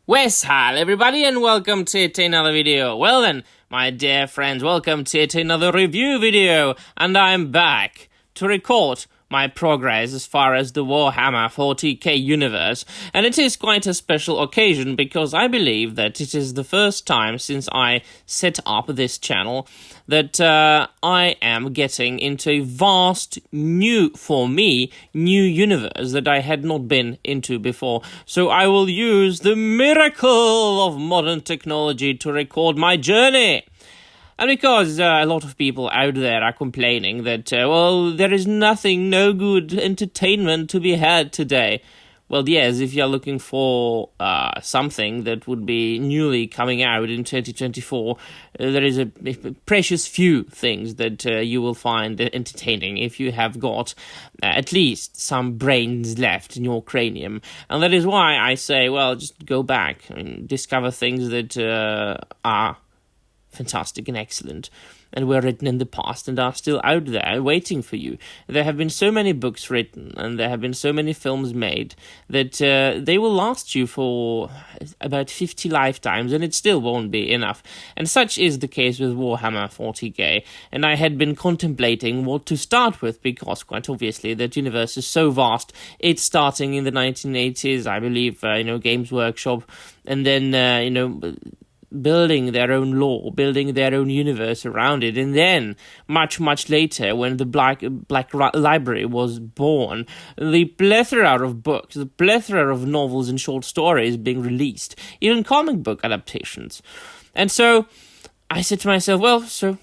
Wes, hi everybody and welcome to yet another video. Well then, my dear friends, welcome to yet another review video, and I'm back to record my progress as far as the Warhammer 40k universe, and it is quite a special occasion because I believe that it is the first time since I set up this channel that I am getting into a vast new universe that I had not been into before. So I will use the miracle of modern technology to record my journey. And because a lot of people out there are complaining that, there is no good entertainment to be had today. Well, yes, if you're looking for something that would be newly coming out in 2024, there is a precious few things that you will find entertaining if you have got at least some brains left in your cranium. And that is why I say, well, just go back and discover things that are fantastic and excellent, and were written in the past and are still out there waiting for you. There have been so many books written and there have been so many films made that they will last you for about 50 lifetimes, and it still won't be enough. And such is the case with Warhammer 40k, and I had been contemplating what to start with because, quite obviously, that universe is so vast. It's starting in the 1980s, I believe, Games Workshop, and then, building their own lore, building their own universe around it, and then much later, when the Black Library was born, the plethora of books, the plethora of novels and short stories being released, even comic book adaptations. And so I said to myself, well, so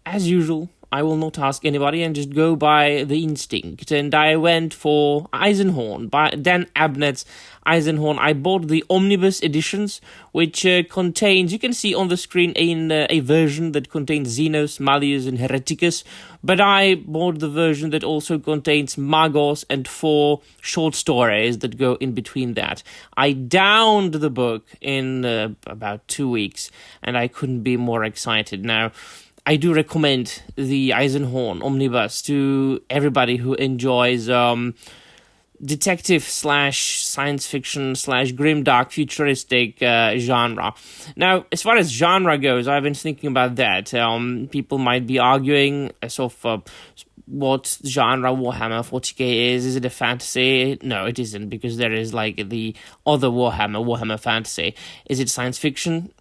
as usual, I will not ask anybody and just go by the instinct. And I went for Eisenhorn, by Dan Abnett's Eisenhorn. I bought the Omnibus editions, which contains, you can see on the screen, a version that contains Xenos, Malleus, and Hereticus. But I bought the version that also contains Magos and 4 short stories that go in between that. I downed the book in about 2 weeks, and I couldn't be more excited. Now, I do recommend the Eisenhorn Omnibus to everybody who enjoys detective / science fiction / grimdark futuristic genre. Now, as far as genre goes, I've been thinking about that. People might be arguing as of what genre Warhammer 40k is. Is it a fantasy? No, it isn't, because there is like the other Warhammer Fantasy. Is it science fiction?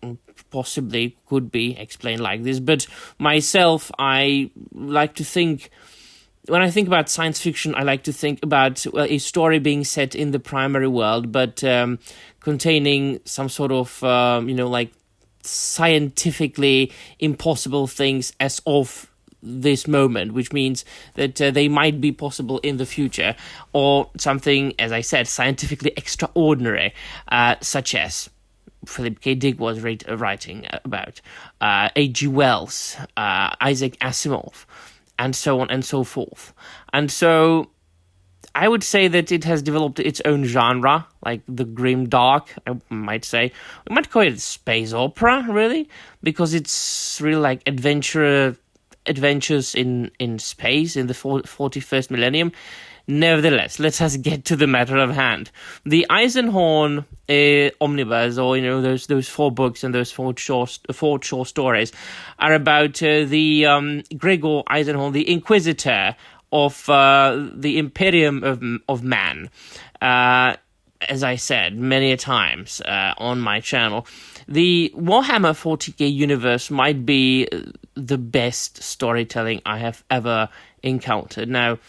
Possibly, could be explained like this. But myself, I like to think, when I think about science fiction, I like to think about a story being set in the primary world, but containing some sort of, scientifically impossible things as of this moment, which means that they might be possible in the future, or something, as I said, scientifically extraordinary, such as Philip K. Dick was writing about, H.G. Wells, Isaac Asimov, and so on and so forth. And so I would say that it has developed its own genre, like the grim dark, I might say. We might call it space opera, really, because it's really like adventures in space in the 41st millennium. Nevertheless, let us get to the matter of hand. The Eisenhorn Omnibus, or those 4 books and those 4 short stories, are about the Gregor Eisenhorn, the Inquisitor of the Imperium of Man. As I said many times on my channel, the Warhammer 40k universe might be the best storytelling I have ever encountered. Now,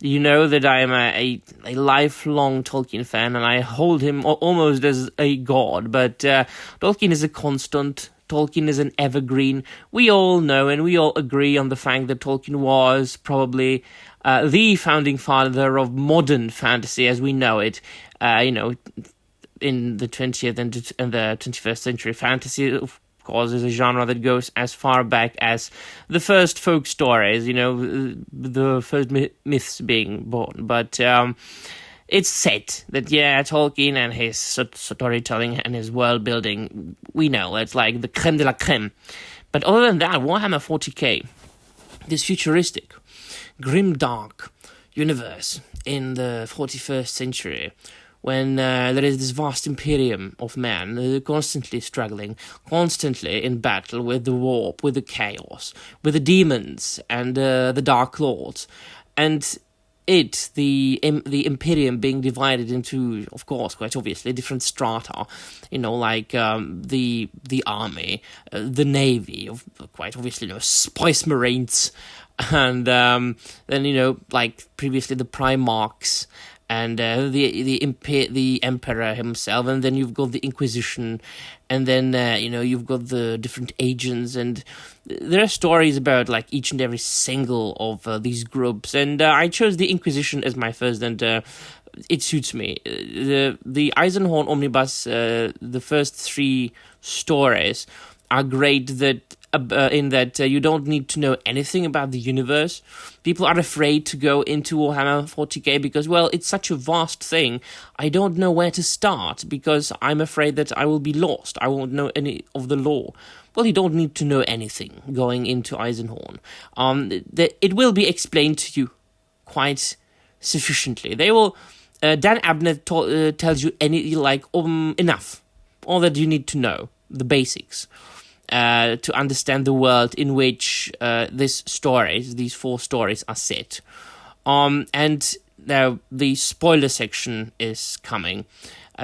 you know that I am a lifelong Tolkien fan, and I hold him almost as a god, but Tolkien is a constant. Tolkien is an evergreen. We all know and we all agree on the fact that Tolkien was probably the founding father of modern fantasy as we know it. In the 20th and the 21st century, fantasy, of course, is a genre that goes as far back as the first folk stories, the first myths being born. But it's said that, Tolkien and his storytelling and his world building, we know, it's like the creme de la creme. But other than that, Warhammer 40k, this futuristic, grim dark universe in the 41st century, when there is this vast imperium of men constantly struggling, constantly in battle with the warp, with the chaos, with the demons and the dark lords, and the Imperium being divided into, of course, quite obviously, different strata, like the army, the navy, quite obviously, Spice Marines, and then, like previously the Primarchs, and the Emperor himself, and then you've got the Inquisition, and then you've got the different agents, and there are stories about like each and every single of these groups, and I chose the Inquisition as my first, and it suits me. The Eisenhorn Omnibus, the first 3 stories are great in that you don't need to know anything about the universe. People are afraid to go into Warhammer 40k because, well, it's such a vast thing. I don't know where to start because I'm afraid that I will be lost. I won't know any of the lore. Well, you don't need to know anything going into Eisenhorn. It will be explained to you quite sufficiently. They will. Dan Abnett tells you enough, all that you need to know, the basics. To understand the world in which these 4 stories are set. And now the spoiler section is coming.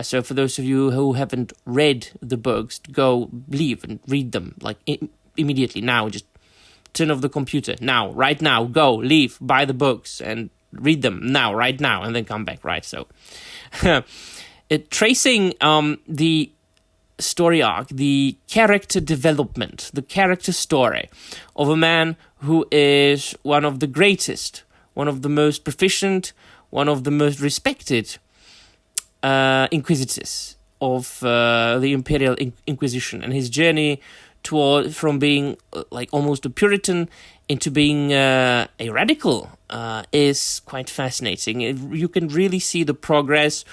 So for those of you who haven't read the books, go leave and read them immediately now. Just turn off the computer now, right now. Go, leave, buy the books and read them now, right now, and then come back. Right. So, tracing the story arc, the character development, the character story of a man who is one of the greatest, one of the most proficient, one of the most respected inquisitors of the Imperial Inquisition, and his journey from being almost a Puritan into being a radical is quite fascinating. You can really see the progress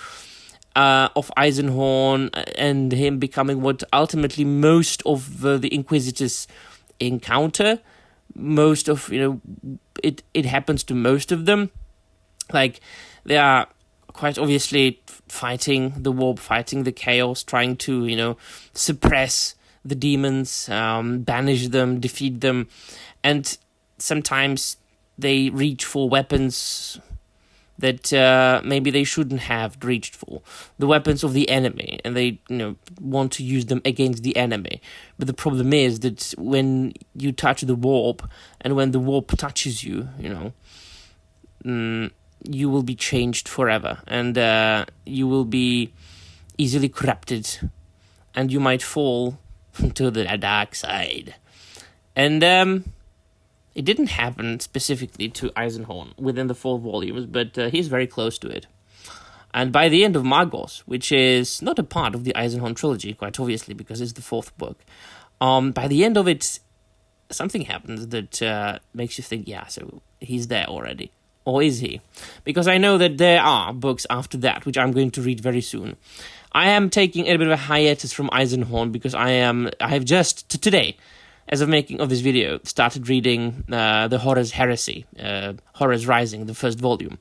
of Eisenhorn and him becoming what ultimately most of the Inquisitors encounter. Most of, it happens to most of them. Like, they are quite obviously fighting the warp, fighting the chaos, trying to, suppress the demons, banish them, defeat them. And sometimes they reach for weapons that maybe they shouldn't have reached for, the weapons of the enemy, and they want to use them against the enemy. But the problem is that when you touch the warp, and when the warp touches you, you will be changed forever, and you will be easily corrupted, and you might fall to the dark side. And it didn't happen specifically to Eisenhorn within the 4 volumes, but he's very close to it. And by the end of Magos, which is not a part of the Eisenhorn trilogy, quite obviously, because it's the 4th book, by the end of it, something happens that makes you think, yeah, so he's there already. Or is he? Because I know that there are books after that, which I'm going to read very soon. I am taking a bit of a hiatus from Eisenhorn because I have just, today, as of making of this video, started reading the Horus Heresy, Horus Rising, the 1st volume.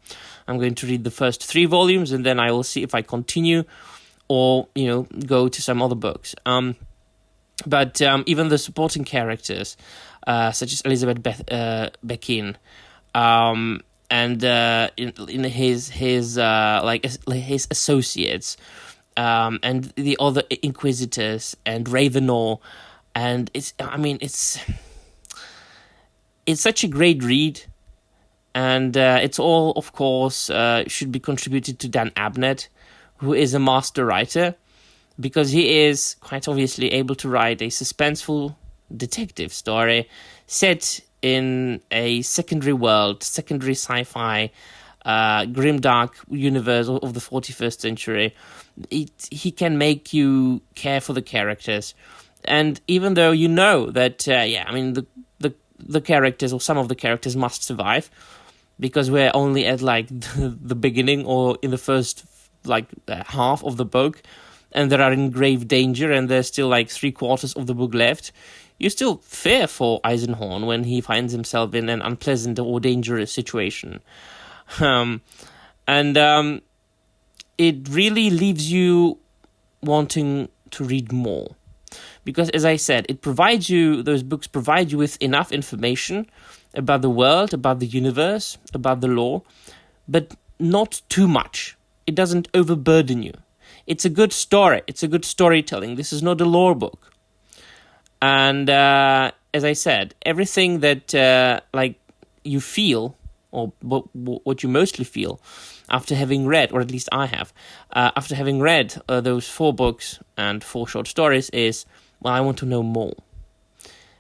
I'm going to read the first 3 volumes, and then I will see if I continue or, go to some other books. But even the supporting characters, such as Elizabeth Bekin, and in his associates, and the other Inquisitors and Ravenor. And it's such a great read, and it's all, of course, should be contributed to Dan Abnett, who is a master writer, because he is quite obviously able to write a suspenseful detective story set in a secondary world, secondary sci-fi, grimdark universe of the 41st century. He can make you care for the characters. And even though that, the characters or some of the characters must survive, because we're only at the beginning or in the first half of the book, and they are in grave danger, and there's still 3/4 of the book left, you still fear for Eisenhorn when he finds himself in an unpleasant or dangerous situation. it really leaves you wanting to read more. Because, as I said, those books provide you with enough information about the world, about the universe, about the lore, but not too much. It doesn't overburden you. It's a good story. It's a good storytelling. This is not a lore book. And as I said, everything that you feel, or what you mostly feel, after having read, or at least I have, after having read those 4 books and 4 short stories is, well, I want to know more.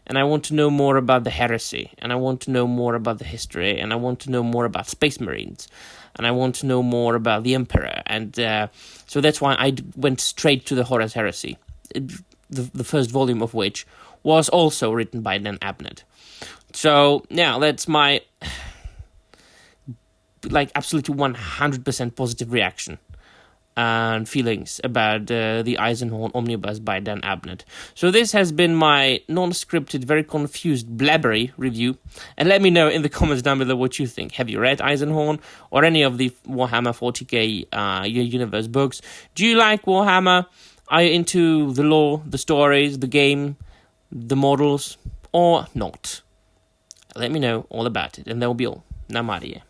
And I want to know more about the heresy, and I want to know more about the history, and I want to know more about Space Marines, and I want to know more about the Emperor. And so that's why I went straight to the Horus Heresy, the first volume of which was also written by Dan Abnett. So, now, that's my absolutely 100% positive reaction and feelings about the Eisenhorn Omnibus by Dan Abnett. So this has been my non-scripted, very confused, blabbery review. And let me know in the comments down below what you think. Have you read Eisenhorn or any of the Warhammer 40k universe books? Do you like Warhammer? Are you into the lore, the stories, the game, the models, or not? Let me know all about it, and that will be all. Namaste.